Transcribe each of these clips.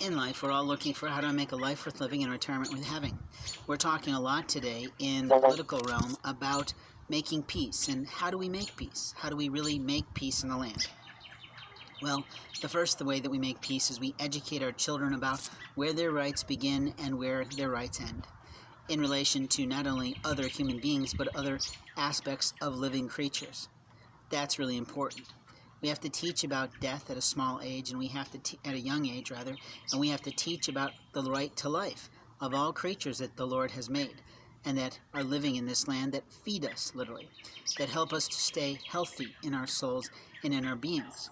In life, we're all looking for how to make a life worth living and retirement worth having. We're talking a lot today in the political realm about making peace and how do we make peace? How do we really make peace in the land? Well, the first way that we make peace is we educate our children about where their rights begin and where their rights end in relation to not only other human beings but other aspects of living creatures. That's really important. We have to teach about death at a small age, and we have to at a young age rather, and we have to teach about the right to life of all creatures that the Lord has made and that are living in this land, that feed us literally, that help us to stay healthy in our souls and in our beings.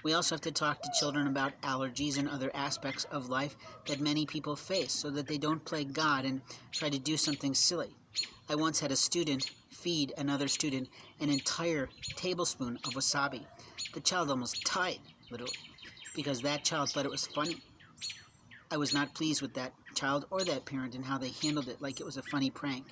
We also have to talk to children about allergies and other aspects of life that many people face so that they don't play God and try to do something silly. I once had a student feed another student an entire tablespoon of wasabi. The child almost died, literally, because that child thought it was funny. I was not pleased with that child or that parent and how they handled it like it was a funny prank.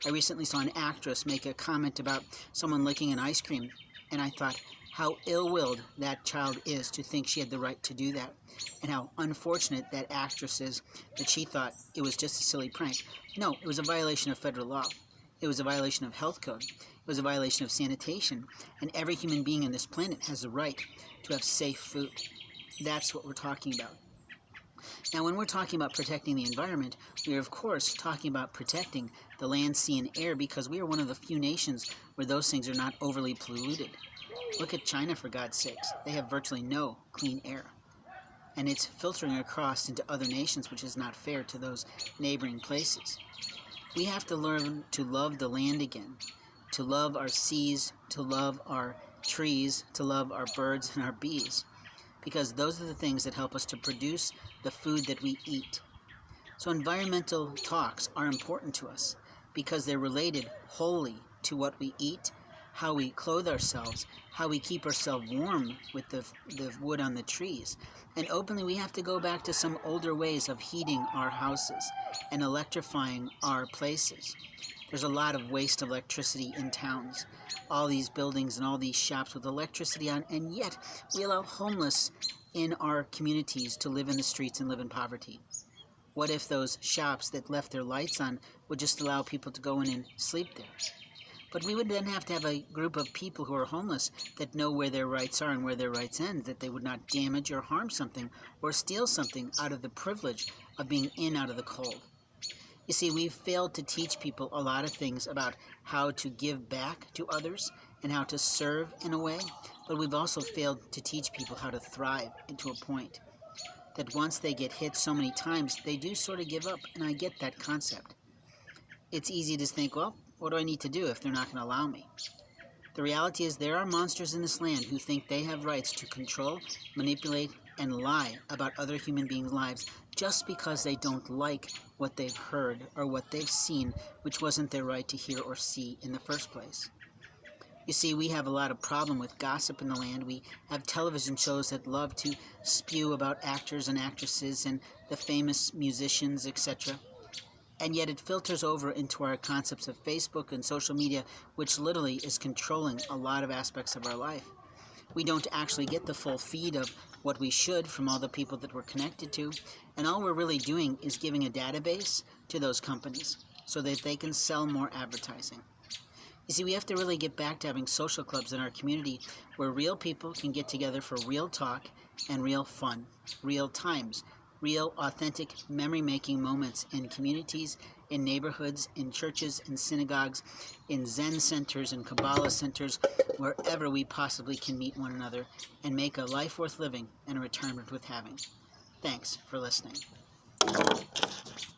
I recently saw an actress make a comment about someone licking an ice cream, and I thought how ill-willed that child is to think she had the right to do that, and how unfortunate that actress is that she thought it was just a silly prank. No, it was a violation of federal law. It was a violation of health code. It was a violation of sanitation, and every human being on this planet has the right to have safe food. That's what we're talking about. Now, when we're talking about protecting the environment, we are, of course, talking about protecting the land, sea, and air because we are one of the few nations where those things are not overly polluted. Look at China, for God's sakes. They have virtually no clean air. And it's filtering across into other nations, which is not fair to those neighboring places. We have to learn to love the land again, to love our seas, to love our trees, to love our birds and our bees, because those are the things that help us to produce the food that we eat. So environmental talks are important to us because they're related wholly to what we eat, how we clothe ourselves, how we keep ourselves warm with the wood on the trees. And openly, we have to go back to some older ways of heating our houses and electrifying our places. There's a lot of waste of electricity in towns. All these buildings and all these shops with electricity on, and yet we allow homeless in our communities to live in the streets and live in poverty. What if those shops that left their lights on would just allow people to go in and sleep there? But we would then have to have a group of people who are homeless that know where their rights are and where their rights end, that they would not damage or harm something or steal something out of the privilege of being in out of the cold. You see, we've failed to teach people a lot of things about how to give back to others and how to serve in a way, but we've also failed to teach people how to thrive to a point that once they get hit so many times, they do sort of give up, and I get that concept. It's easy to think, well, what do I need to do if they're not going to allow me? The reality is there are monsters in this land who think they have rights to control, manipulate, and lie about other human beings' lives just because they don't like what they've heard or what they've seen, which wasn't their right to hear or see in the first place. You see, we have a lot of problem with gossip in the land. We have television shows that love to spew about actors and actresses and the famous musicians, etc. And yet it filters over into our concepts of Facebook and social media, which literally is controlling a lot of aspects of our life. We don't actually get the full feed of what we should from all the people that we're connected to, and all we're really doing is giving a database to those companies so that they can sell more advertising. You see, we have to really get back to having social clubs in our community where real people can get together for real talk and real fun, real times, real, authentic, memory-making moments in communities, in neighborhoods, in churches, in synagogues, in Zen centers, in Kabbalah centers, wherever we possibly can meet one another and make a life worth living and a retirement worth having. Thanks for listening.